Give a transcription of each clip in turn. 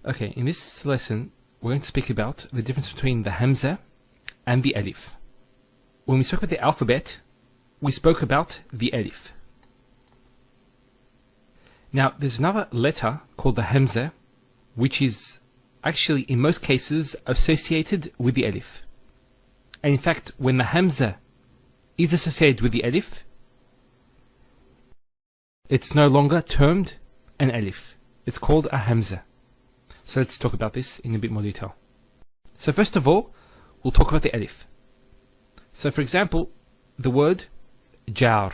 Okay, in this lesson, we're going to speak about the difference between the Hamza and the Alif. When we spoke about the alphabet, we spoke about the Alif. Now, there's another letter called the Hamza, which is actually, in most cases, associated with the Alif. And in fact, when the Hamza is associated with the Alif, it's no longer termed an Alif. It's called a Hamza. So let's talk about this in a bit more detail. So first of all, we'll talk about the Alif. So for example, the word jar.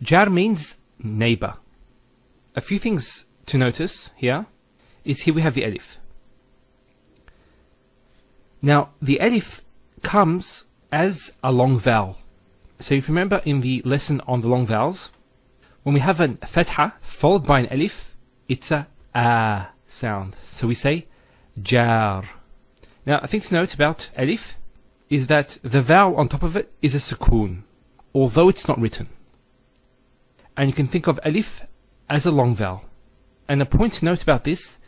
Jar means neighbor. A few things to notice here is here we have the Alif. Now the Alif comes as a long vowel. So if you remember in the lesson on the long vowels, when we have an fatha followed by an Alif, it's a sound. So we say jar. Now a thing to note about Alif is that the vowel on top of it is a sukoon, although it's not written. And you can think of Alif as a long vowel. And a point to note about this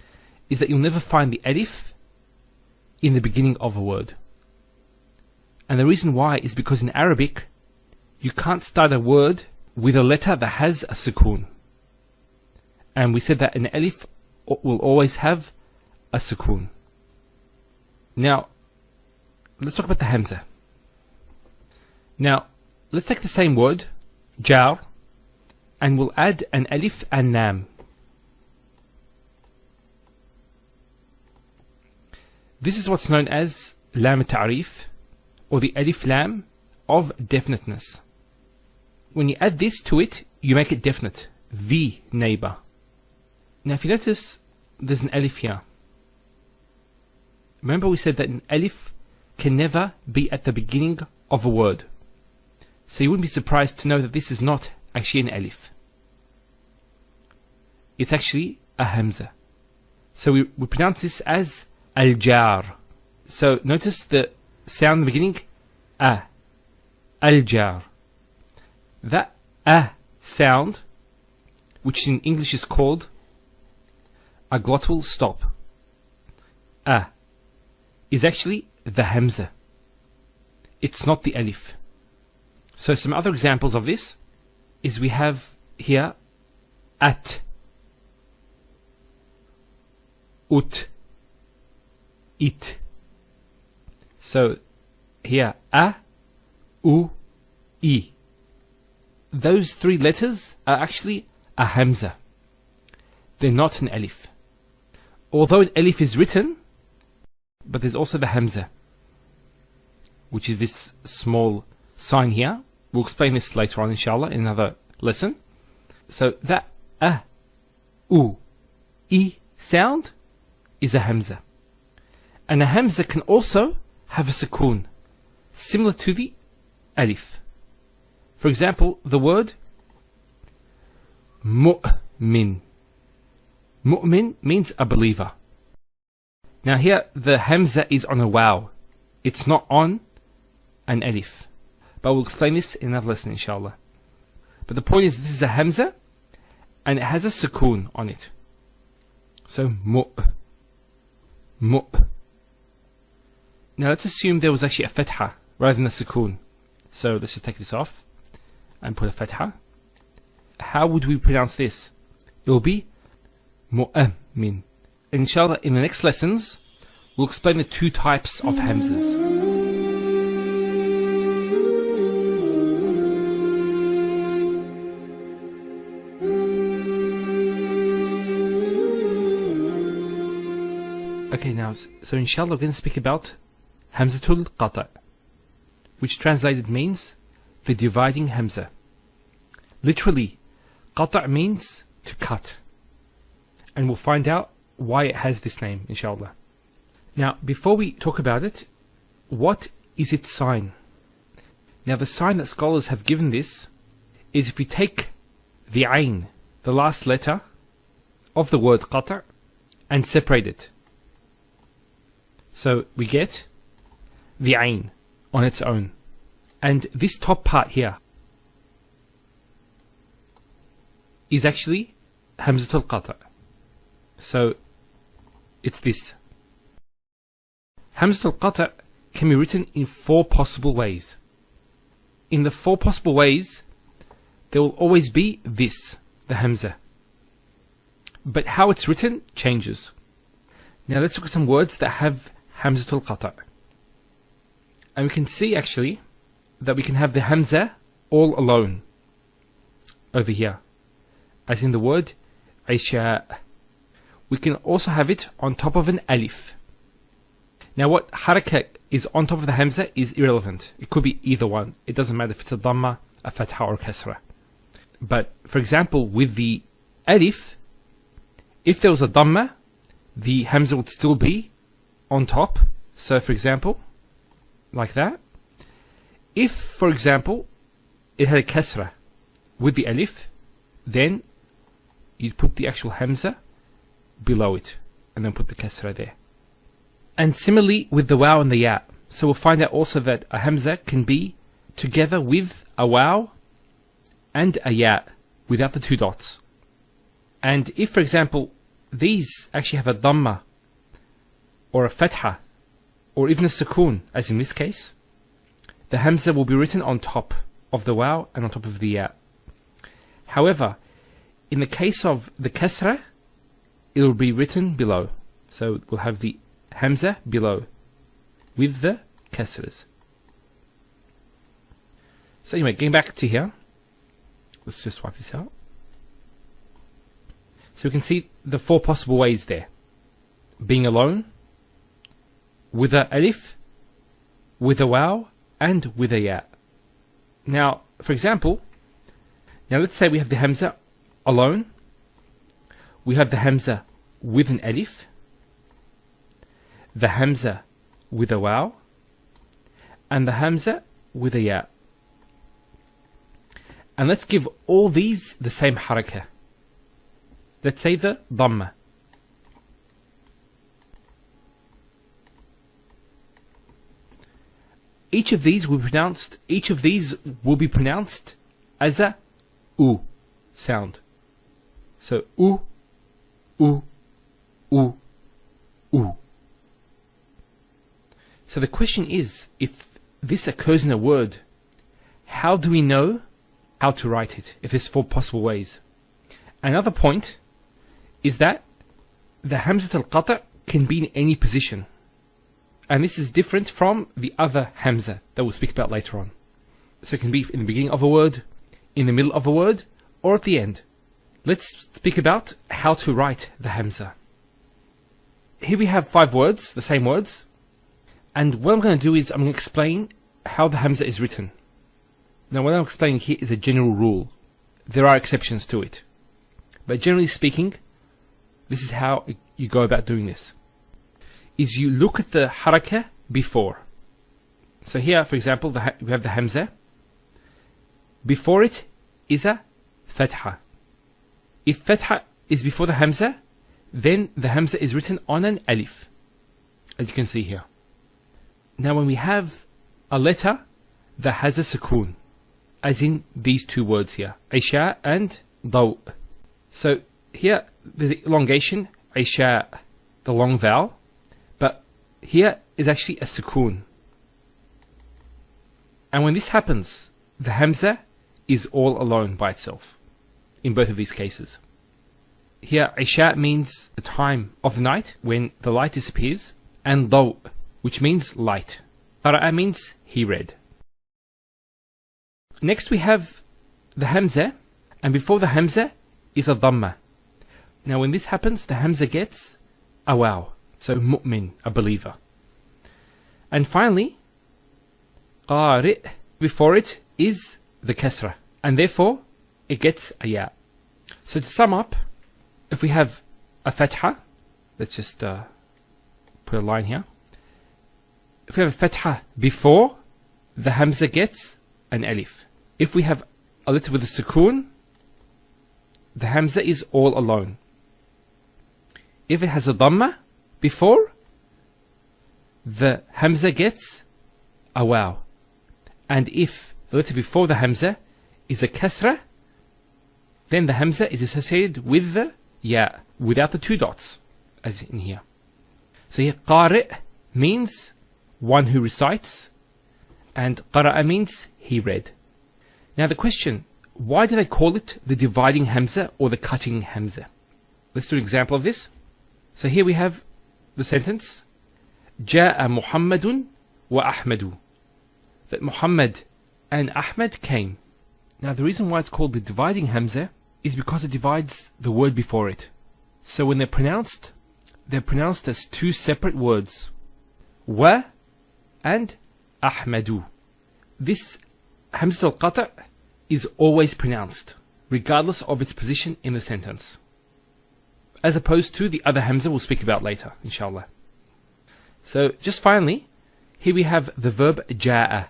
is that you'll never find the Alif in the beginning of a word. And the reason why is because in Arabic, you can't start a word with a letter that has a sukoon. And we said that an Alif will always have a sukoon. Now, let's talk about the Hamza. Now, let's take the same word, jar, and we'll add an Alif and Lam. This is what's known as Lam Ta'rif, or the Alif Lam of definiteness. When you add this to it, you make it definite, the neighbor. Now if you notice, there's an Alif here. Remember we said that an Alif can never be at the beginning of a word. So you wouldn't be surprised to know that this is not actually an Alif. It's actually a Hamza. So we pronounce this as Al-Jar. So notice the sound in the beginning, a. Al-Jar. That a sound, which in English is called a glottal stop, a, is actually the Hamza. It's not the Alif. So some other examples of this is we have here at, ut, it. So here a, u, I. Those three letters are actually a Hamza. They're not an Alif. Although an Alif is written, but there's also the Hamza, which is this small sign here. We'll explain this later on, inshallah, in another lesson. So that a, u, I sound is a Hamza. And a Hamza can also have a sukoon, similar to the Alif. For example, the word mu'min. Mu'min means a believer. Now here the Hamza is on a waw. It's not on an Alif. But we'll explain this in another lesson, inshallah. But the point is, this is a Hamza and it has a sukoon on it. So mu'. Now let's assume there was actually a fatha rather than a sukoon. So let's just take this off and put a fatha. How would we pronounce this? It will be mu'min. Inshallah, in the next lessons, we'll explain the two types of Hamzas. Okay, now, so inshallah we're going to speak about Hamzatul Qata', which translated means the dividing Hamza. Literally, Qata' means to cut. And we'll find out why it has this name, inshallah. Now, before we talk about it, what is its sign? Now, the sign that scholars have given this is if we take the ayn, the last letter of the word qata', and separate it. So we get the ayn on its own. And this top part here is actually Hamzatul Qata'. So It's this. Hamza al-Qata' can be written in 4 possible ways. In the 4 possible ways, there will always be this, the Hamza. But how it's written changes. Now let's look at some words that have Hamza al-Qata'. And we can see actually that we can have the Hamza all alone over here, as in the word Isha. We can also have it on top of an alif. Now what harakah is on top of the Hamza is irrelevant. It could be either one. It doesn't matter if it's a dhamma, a fatha or kasra. But for example, with the alif, if there was a dhamma, the Hamza would still be on top. So for example, like that. If, for example, it had a kasra with the alif, then you'd put the actual Hamza below it and then put the kasra there. And similarly with the waw and the ya. So we'll find out also that a Hamza can be together with a waw and a ya without the 2 dots. And if, for example, these actually have a dhamma or a fatha or even a sukoon, as in this case, the Hamza will be written on top of the waw and on top of the ya. However, in the case of the kasra, it will be written below. So we'll have the Hamza below with the kasras. So anyway, getting back to here, let's just wipe this out. So we can see the 4 possible ways there. Being alone, with a alif, with a waw, and with a ya. Now, for example, now let's say we have the Hamza alone, we have the Hamza with an alif, the Hamza with a waw, and the Hamza with a ya. And let's give all these the same harakah. Let's say the dhamma. Each of these will be pronounced as a u sound. So u, u, u, u. So the question is, if this occurs in a word, how do we know how to write it if there's 4 possible ways? Another point is that the Hamza al-Qata' can be in any position. And this is different from the other Hamza that we'll speak about later on. So it can be in the beginning of a word, in the middle of a word, or at the end. Let's speak about how to write the Hamza. Here we have 5 words, the same words. And what I'm going to do is I'm going to explain how the Hamza is written. Now what I'm explaining here is a general rule. There are exceptions to it. But generally speaking, this is how you go about doing this. Is you look at the harakah before. So here, for example, we have the Hamza. Before it is a fatha. If fatha is before the Hamza, then the Hamza is written on an alif, as you can see here. Now when we have a letter that has a sukoon, as in these 2 words here, Isha and Daw. So here there's elongation, Isha, the long vowel, but here is actually a sukoon. And when this happens, the Hamza is all alone by itself in both of these cases. Here Isha means the time of the night when the light disappears, and Daw, which means light. Qara'a means he read. Next we have the Hamza, and before the Hamza is a dhamma. Now when this happens, the Hamza gets a waw, so mu'min, a believer. And finally, qari', before it is the kasra, and therefore it gets a ya. So to sum up, if we have a fatha, let's just put a line here. If we have a fatha before, the Hamza gets an alif. If we have a letter with a sukoon, the Hamza is all alone. If it has a dhamma before, the Hamza gets a waw. And if the letter before the Hamza is a kasra, then the Hamza is associated with the ya, without the 2 dots, as in here. So here قارئ means one who recites, and قرأ means he read. Now the question, why do they call it the dividing Hamza or the cutting Hamza? Let's do an example of this. So here we have the sentence جاء محمد وأحمد, that Muhammad and Ahmed came. Now the reason why it's called the dividing Hamza is because it divides the word before it. So when they're pronounced as two separate words, wa and Ahmadu. This Hamza al-Qata' is always pronounced, regardless of its position in the sentence, as opposed to the other Hamza we'll speak about later, inshallah. So just finally, here we have the verb ja'a.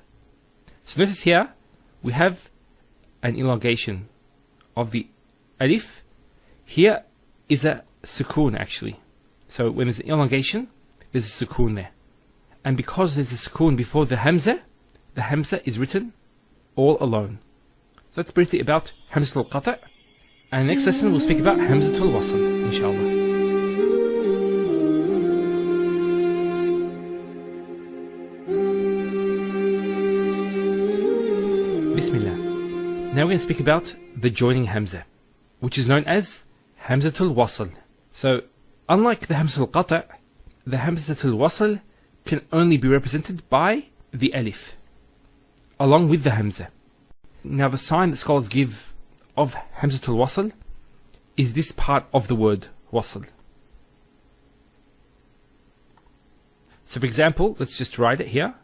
So notice here, we have an elongation of the alif. Here is a sukoon actually. So when there's an elongation, there's a sukoon there. And because there's a sukoon before the Hamza is written all alone. So that's briefly about Hamza al-Qata'. And next lesson we'll speak about Hamza al-Wasl, inshallah. Bismillah. Now we're going to speak about the joining Hamza, which is known as Hamza al-Wasl. So, unlike the Hamza al-Qata', the Hamza al-Wasl can only be represented by the alif, along with the Hamza. Now the sign that scholars give of Hamza al-Wasl is this part of the word wasl. So for example, let's just write it here.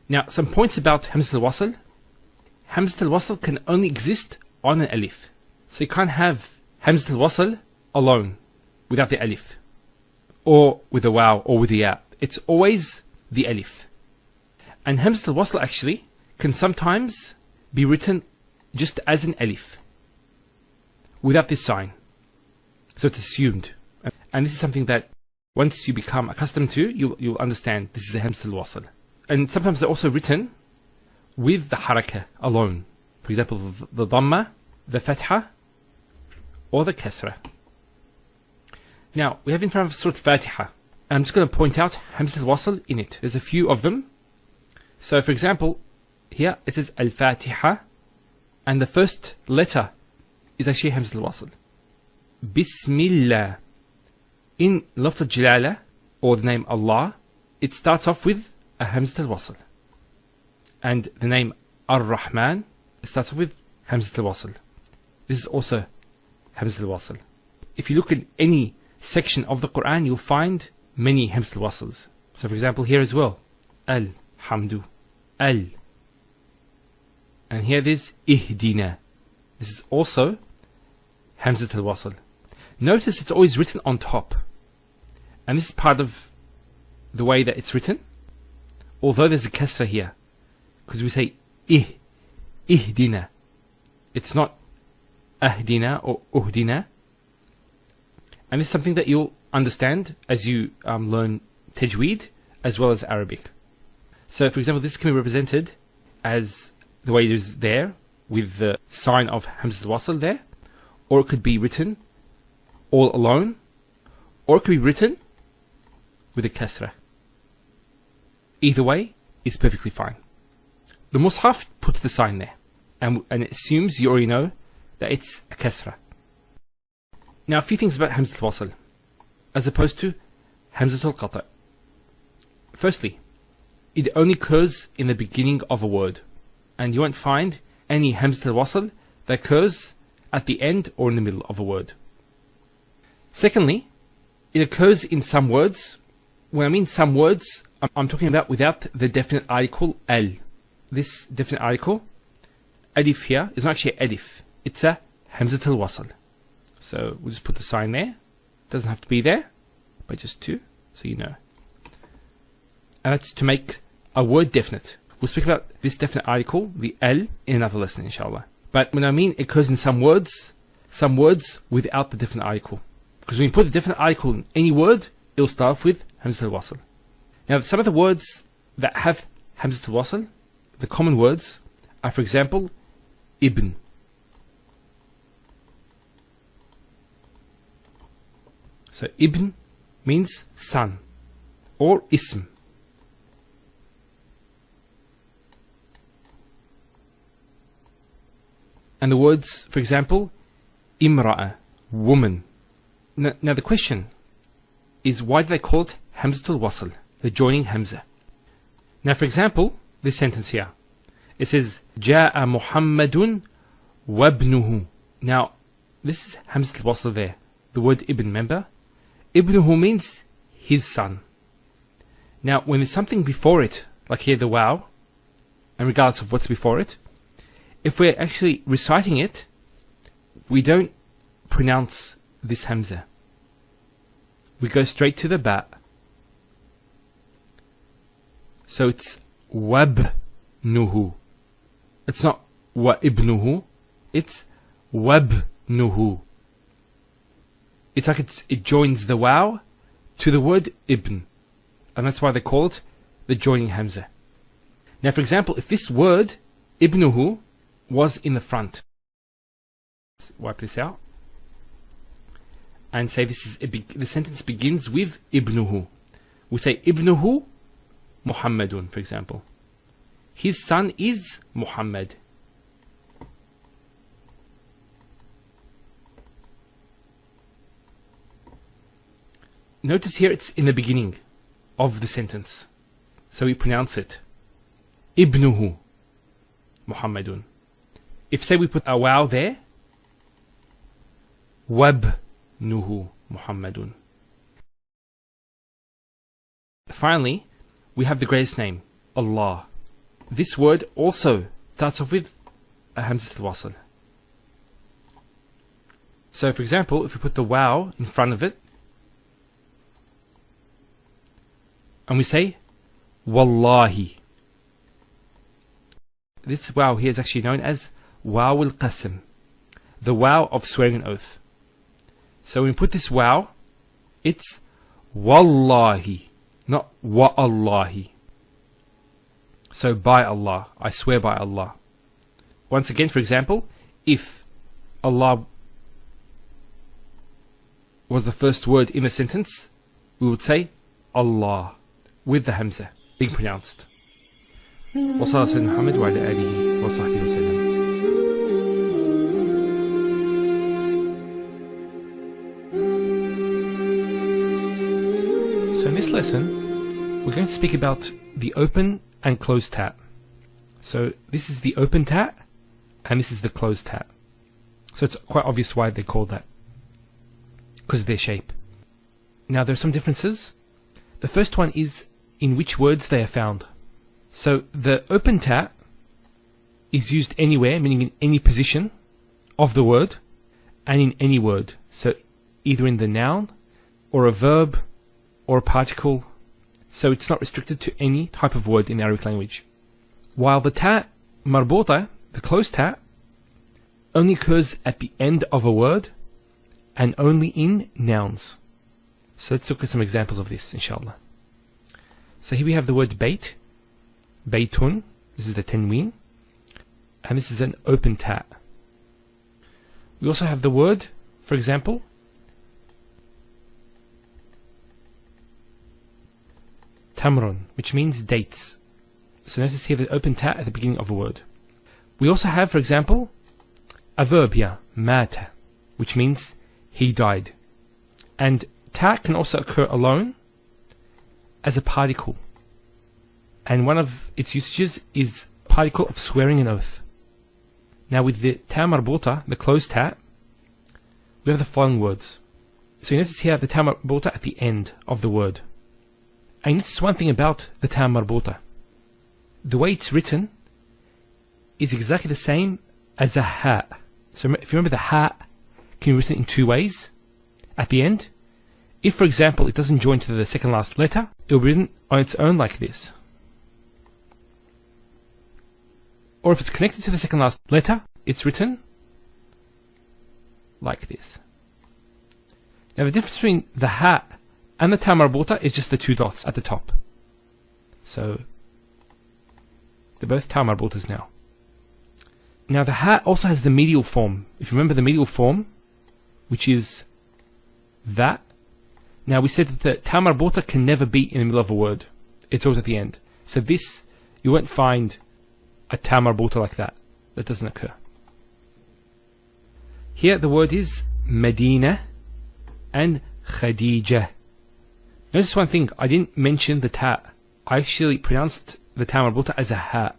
Now some points about Hamza al-Wasl. Hamza al-Wasl can only exist on an alif. So you can't have Hamza al-Wasl alone without the alif, or with a waw, or with a ya. It's always the alif. And Hamza al-Wasl actually can sometimes be written just as an alif, without this sign. So it's assumed. And this is something that once you become accustomed to, you'll understand this is a Hamza al-Wasl. And sometimes they're also written with the harakah alone. For example, the dhamma, the fatha, or the kasra. Now, we have in front of Surah Fatiha. I'm just going to point out Hamza al-Wasl in it. There's a few of them. So, for example, here it says Al-Fatiha, and the first letter is actually Hamza al-Wasl. Bismillah. In Lafz al-Jalala, or the name Allah, it starts off with a Hamza al-Wasl. And the name Ar-Rahman, it starts off with Hamza al-Wasl. This is also Hamza al-Wasl. If you look at any section of the Quran, you'll find many Hamza al-Wasls. So for example, here as well, Al-Hamdu, Al. And here there's Ihdina. This is also Hamza al-Wasl. Notice it's always written on top. And this is part of the way that it's written. Although there's a kasra here, because we say Ihdina. It's not Ahdina or Uhdina. And this is something that you'll understand as you learn Tajweed as well as Arabic. So for example, this can be represented as the way it is there, with the sign of Hamza al-Wasl there, or it could be written all alone, or it could be written with a kasra. Either way is perfectly fine. The Mus'haf puts the sign there, and it assumes you already know that it's a kasra. Now a few things about Hamza al-Wasl as opposed to Hamza al-Qata'. Firstly, it only occurs in the beginning of a word, and you won't find any Hamza al-Wasl that occurs at the end or in the middle of a word. Secondly, it occurs in some words. When I mean some words, I'm talking about without the definite article al. This definite article, alif here, is not actually alif. It's a Hamza al-Wasl. So we'll just put the sign there. It doesn't have to be there, but just to, so you know. And that's to make a word definite. We'll speak about this definite article, the al, in another lesson, inshallah. But when I mean it occurs in some words without the definite article. Because when you put the definite article in any word, it'll start off with Hamza al-Wasl. Now, some of the words that have Hamza al-Wasl, the common words, are, for example, ibn, So ibn means son, or ism. And the words, for example, imra'a, woman. Now the question is, why do they call it Hamzatul Wasl, the joining Hamza? Now for example, this sentence here, it says, Ja'a Muhammadun wabnuhu. Now, this is Hamzatul Wasl there, the word ibn, remember? Ibnuhu means his son. Now, when there's something before it, like here the waw, and regardless of what's before it, if we're actually reciting it, we don't pronounce this Hamza. We go straight to the ba. So it's wabnuhu. It's not wa ibnuhu, it's wabnuhu. It's like it joins the waw to the word ibn. And that's why they call it the joining Hamza. Now for example, if this word, ibnuhu, was in the front, let's wipe this out, and say this is the sentence begins with ibnuhu. We say ibnuhu Muhammadun, for example. His son is Muhammad. Notice here it's in the beginning of the sentence, so we pronounce it ibnuhu Muhammadun. If say we put a waw there, wabnuhu Muhammadun. Finally, we have the greatest name, Allah. This word also starts off with a Hamzatul Wasl. So for example, if we put the waw in front of it, and we say Wallahi. This waw here is actually known as waw al-qasm, the waw of swearing an oath. So when we put this waw, it's Wallahi, not Wa'allahi. So by Allah, I swear by Allah. Once again, for example, if Allah was the first word in the sentence, we would say Allah with the Hamza being pronounced. وصلى سيدنا محمد وعلى آله وصحبه وسلم. So in this lesson, we're going to speak about the open and closed tat. So this is the open tat, and this is the closed tat. So it's quite obvious why they're called that, because of their shape. Now there are some differences. The first one is in which words they are found. So the open tat is used anywhere, meaning in any position of the word, and in any word. So either in the noun, or a verb, or a particle. So it's not restricted to any type of word in the Arabic language. While the tat marbota, the closed tat, only occurs at the end of a word, and only in nouns. So let's look at some examples of this, inshallah. So here we have the word bait, baytun, this is the Tanwin, and this is an open tat. We also have the word, for example, tamrun, which means dates. So notice here the open tat at the beginning of a word. We also have, for example, a verb here, mata, which means he died. And tat can also occur alone as a particle. And one of its usages is particle of swearing an oath. Now with the ta marbota, the closed tat, we have the following words. So you notice here the ta marbota at the end of the word. And notice one thing about the ta marbota. The way it's written is exactly the same as a ha. So if you remember, the ha can be written in two ways. At the end, if for example it doesn't join to the second last letter, it will be written on its own like this. Or if it's connected to the second last letter, it's written like this. Now the difference between the ha and the ta marbota is just the two dots at the top. So they're both ta marbotas now. Now the ha also has the medial form. If you remember the medial form, which is that Now we said that the ta marbuta can never be in the middle of a word. It's always at the end. So this, you won't find a ta marbuta like that. That doesn't occur. Here the word is Medina and Khadija. Notice one thing, I didn't mention the ta. I actually pronounced the ta marbuta as a ha.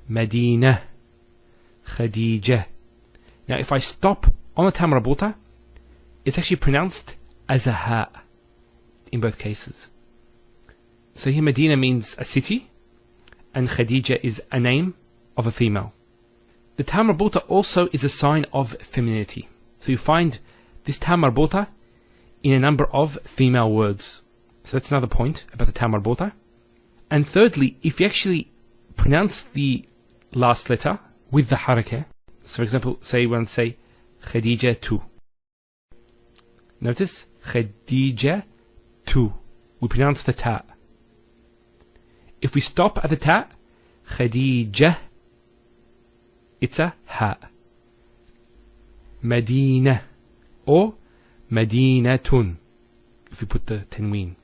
Medina, Khadija. Now if I stop on the ta marbuta, it's actually pronounced as a ha in both cases. So here Medina means a city, and Khadija is a name of a female. The ta marbuta also is a sign of femininity. So you find this ta marbuta in a number of female words. So that's another point about the ta marbuta. And thirdly, if you actually pronounce the last letter with the harakah, so for example, say you want to say Khadija 2. Notice Khadija 2. We pronounce the ta. If we stop at the ta, Khadija, it's a ha. Medina or Madinatun, if we put the Tanween.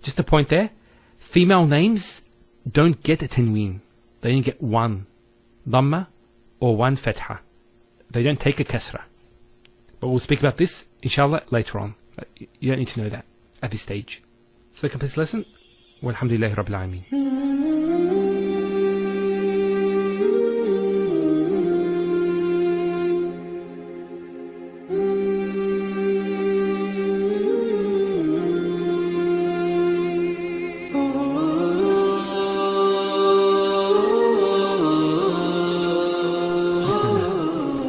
Just a point there, female names don't get a Tanween. They only get one Dhamma or one Fatha. They don't take a Kasra. But we'll speak about this, inshallah, later on. You don't need to know that at this stage. So the complete lesson, walhamdulillahi rabbil alameen.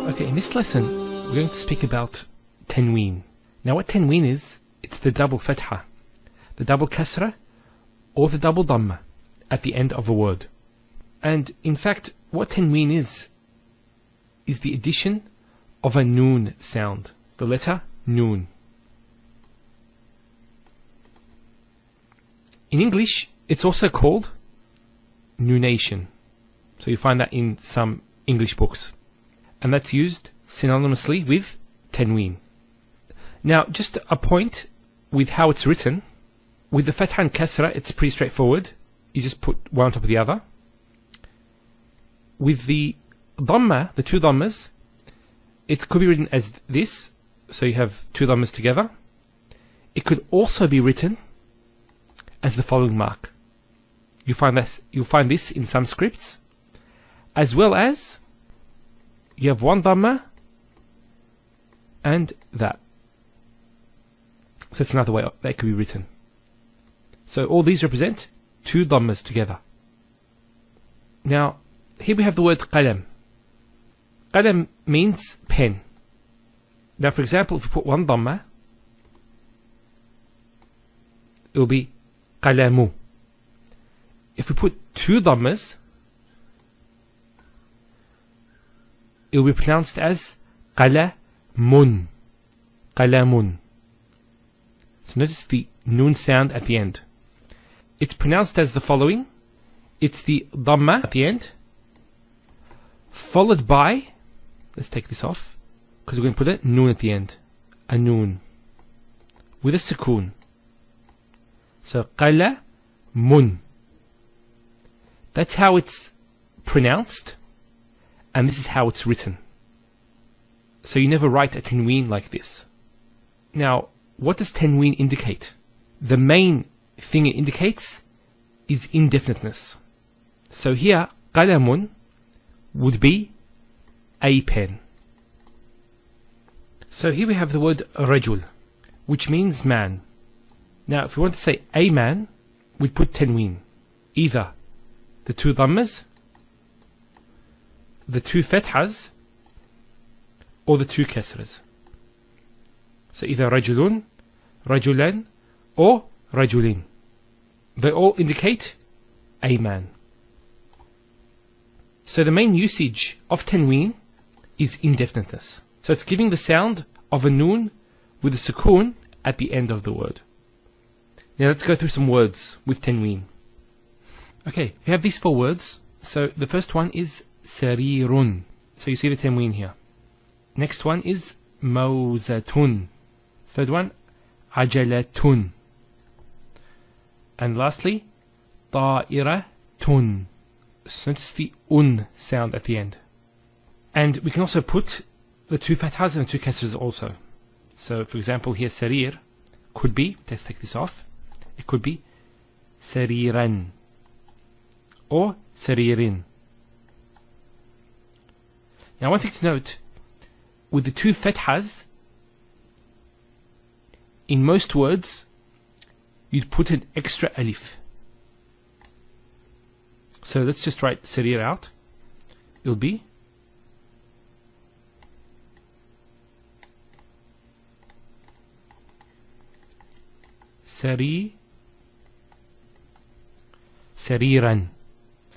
Okay, in this lesson, we're going to speak about Tanween. Now what Tanween is, it's the double Fatha, the double Kasra, or the double Dhamma at the end of a word. And in fact, what Tanween is the addition of a noon sound, the letter noon. In English, it's also called noonation. So you find that in some English books. And that's used synonymously with Tanween. Now, just a point with how it's written. With the Fatha and Kasra, it's pretty straightforward. You just put one on top of the other. With the Dhamma, the two Dhammas, it could be written as this. So you have two Dhammas together. It could also be written as the following mark. You'll find this in some scripts. As well as you have one Dhamma and that. So that's another way that could be written. So all these represent two Dhammas together. Now, here we have the word qalam. Qalam means pen. Now, for example, if we put one Dhamma, it will be qalamu. If we put two Dhammas, it will be pronounced as qalamun. Qalamun. So notice the noon sound at the end. It's pronounced as the following. It's the Dhamma at the end, followed by, let's take this off, because we're going to put a noon at the end. A noon. With a sukoon. So qalamun. That's how it's pronounced, and this is how it's written. So you never write a Tanween like this. Now, what does Tanween indicate? The main thing it indicates is indefiniteness. So here, qalamun would be a pen. So here we have the word rajul, which means man. Now, if we want to say a man, we'd put Tanween. Either the two Dhammas, the two Fathas, or the two Kasras. So either rajulun, rajulan, or rajulin. They all indicate a man. So the main usage of Tanween is indefiniteness. So it's giving the sound of a noon with a sukoon at the end of the word. Now let's go through some words with Tanween. Okay, we have these four words. So the first one is sarirun. So you see the Tanween here. Next one is mawzatun. Third one, عجلة. And lastly, طائرة. So notice the sound at the end. And we can also put the two fathas and the two kasras also. So for example here, sarir could be, let's take this off, it could be sariran or saririn. Now one thing to note, with the two fathas, in most words you'd put an extra alif. So let's just write sarir out. It'll be sariran.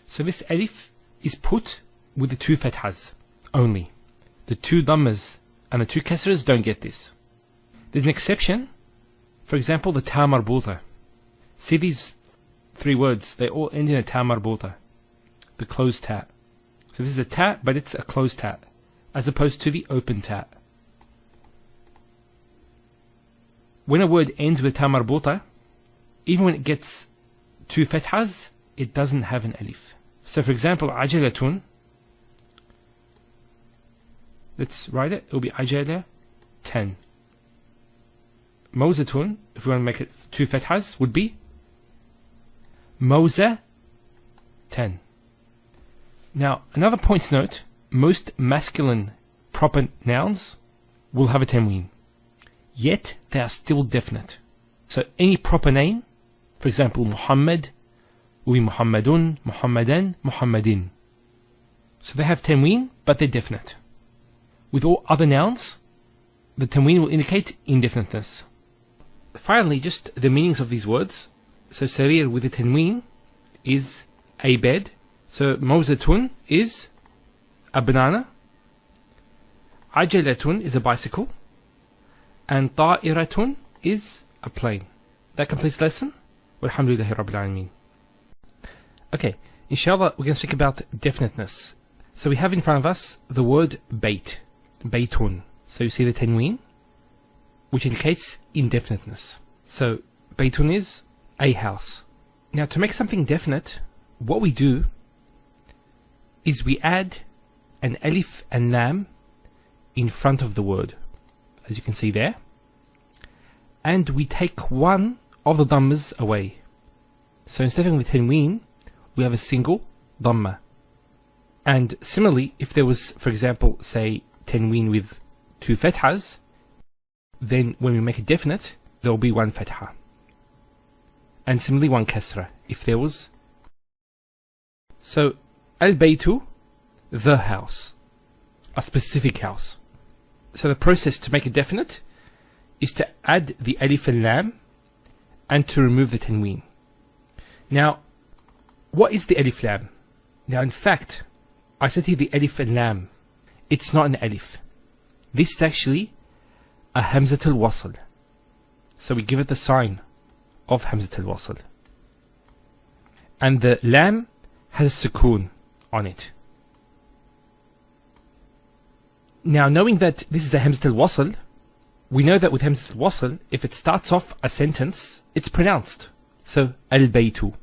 So this alif is put with the two fathas only. The two dhammas and the two kasras don't get this. There's an exception. For example, the ta marbuta. See these three words, they all end in a ta marbuta, the closed ta. So this is a ta, but it's a closed ta, as opposed to the open ta. When a word ends with ta marbuta, even when it gets two fathas, it doesn't have an alif. So for example, ajalatun, let's write it, it'll be ajala 10. Mawzatun, if we want to make it two fathas, would be Mawza 10. Now, another point to note, most masculine proper nouns will have a tanween, yet they are still definite. So any proper name, for example, Muhammad, will be Muhammadun, Muhammadan, Muhammadin. So they have tanween, but they're definite. With all other nouns, the tanween will indicate indefiniteness. Finally, just the meanings of these words. So sarir with the tanween is a bed. So mawzatun is a banana. Ajalatun is a bicycle. And ta'iratun is a plane. That completes the lesson. Walhamdulillahi Rabbil Alameen. Okay, inshallah we're going to speak about definiteness. So we have in front of us the word bait, baytun. So you see the tanween, which indicates indefiniteness. So baytun is a house. Now to make something definite, what we do is we add an alif and lam in front of the word, as you can see there, and we take one of the dhammas away. So instead of the tanween, we have a single dhamma. And similarly, if there was, for example, say tanween with two fathas, then when we make it definite, there will be one fatha. And similarly one kasra, if there was. So, al-baytu, the house, a specific house. So the process to make it definite is to add the alif and lam and to remove the tanween. Now, what is the alif lam? Now in fact, I said here the alif and lam. It's not an alif. This is actually a hamzatul wasl. So we give it the sign of hamzatul wasl. And the lam has a sukoon on it. Now knowing that this is a hamzatul wasl, we know that with hamzatul wasl, if it starts off a sentence, it's pronounced. So al-baytu.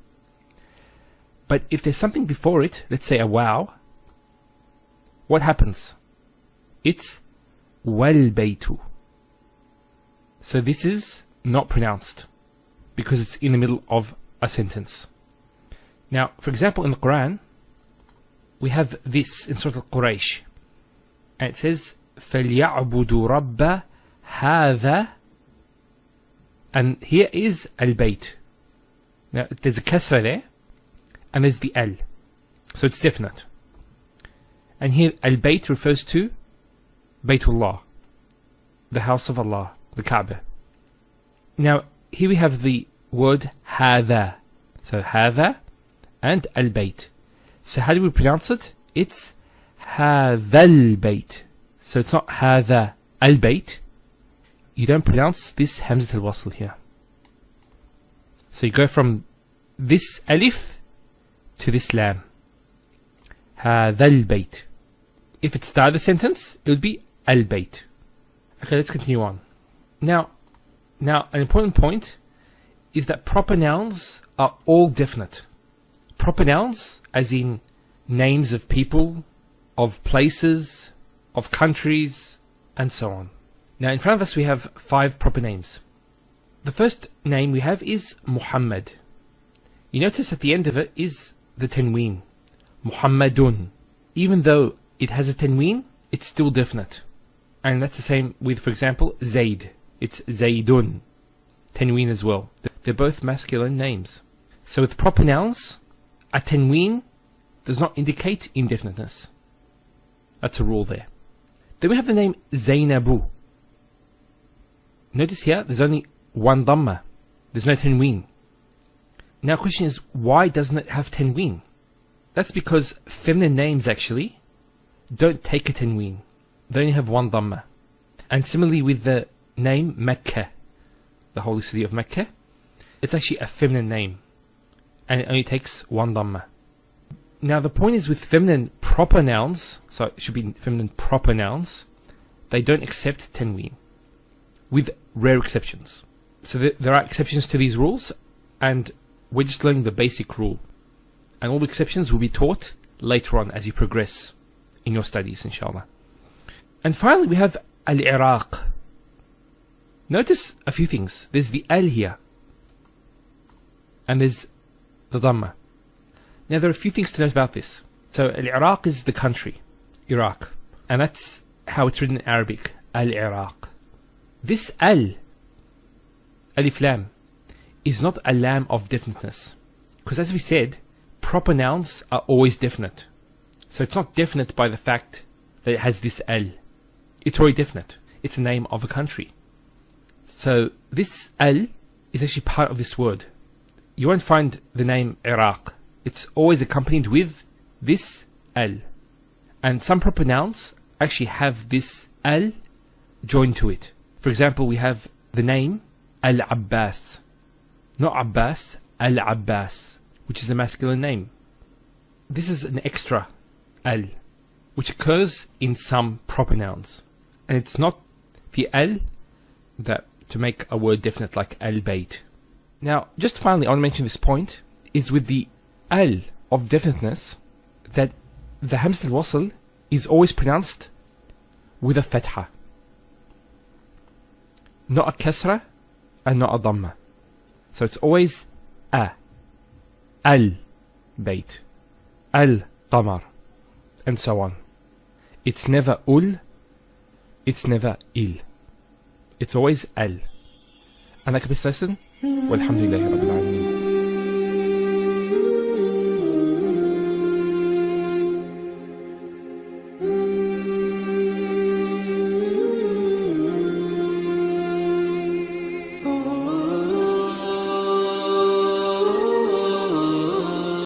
But if there's something before it, let's say a waw, what happens? It's wal-baytu. So this is not pronounced because it's in the middle of a sentence. Now, for example, in the Quran, we have this in Surah Al-Quraysh, and it says فَلْيَعْبُدُوا رَبَّ هَذَا, and here is al-bayt. Now there's a kasra there, and there's the al, so it's definite. And here al-bayt refers to Baytullah, the house of Allah, the Kaaba. Now here we have the word هذا, so هذا and al-bayt. So how do we pronounce it? It's هذا البيت. So it's not هذا البيت. You don't pronounce this hamzat al-wasl here. So you go from this alif to this lam. هذا البيت. If it started the sentence, it would be al-bayt. Okay, let's continue on. Now, Now, an important point is that proper nouns are all definite. Proper nouns, as in names of people, of places, of countries, and so on. Now, in front of us we have 5 proper names. The first name we have is Muhammad. You notice at the end of it is the Tanween, Muhammadun. Even though it has a Tanween, it's still definite. And that's the same with, for example, Zayd. It's Zaydun. Tanween as well. They're both masculine names. So with proper nouns, a Tanween does not indicate indefiniteness. That's a rule there. Then we have the name Zainabu. Notice here, there's only one Dhamma. There's no Tanween. Now the question is, why doesn't it have Tanween? That's because feminine names actually don't take a Tanween. They only have one Dhamma. And similarly with the name Mecca, the holy city of Mecca, it's actually a feminine name. And it only takes one Dhamma. Now the point is with feminine proper nouns, so it should be feminine proper nouns, they don't accept Tanween. With rare exceptions. So there are exceptions to these rules, and we're just learning the basic rule. And all the exceptions will be taught later on as you progress in your studies, inshallah. And finally we have Al-Iraq. Notice a few things. There's the Al here. And there's the Dhamma. Now there are a few things to note about this. So Al-Iraq is the country, Iraq. And that's how it's written in Arabic, Al-Iraq. This Al, Alif Lam, is not a lam of definiteness. Because as we said, proper nouns are always definite. So it's not definite by the fact that it has this Al. It's already definite. It's the name of a country. So this Al is actually part of this word. You won't find the name Iraq. It's always accompanied with this Al. And some proper nouns actually have this Al joined to it. For example, we have the name Al-Abbas. Not Abbas, Al-Abbas, which is a masculine name. This is an extra Al, which occurs in some proper nouns. And it's not the Al that to make a word definite like Al-Bayt. Now, just finally, I want to mention this point, is with the Al of definiteness, that the Hamza al-Wasl is always pronounced with a Fatha. Not a Kasra and not a Dhamma. So it's always A, Al-Bayt, Al-Qamar, and so on. It's never Ul, it's never Il. It's always Al. And like this lesson, walhamdulillahi rabbil alamin.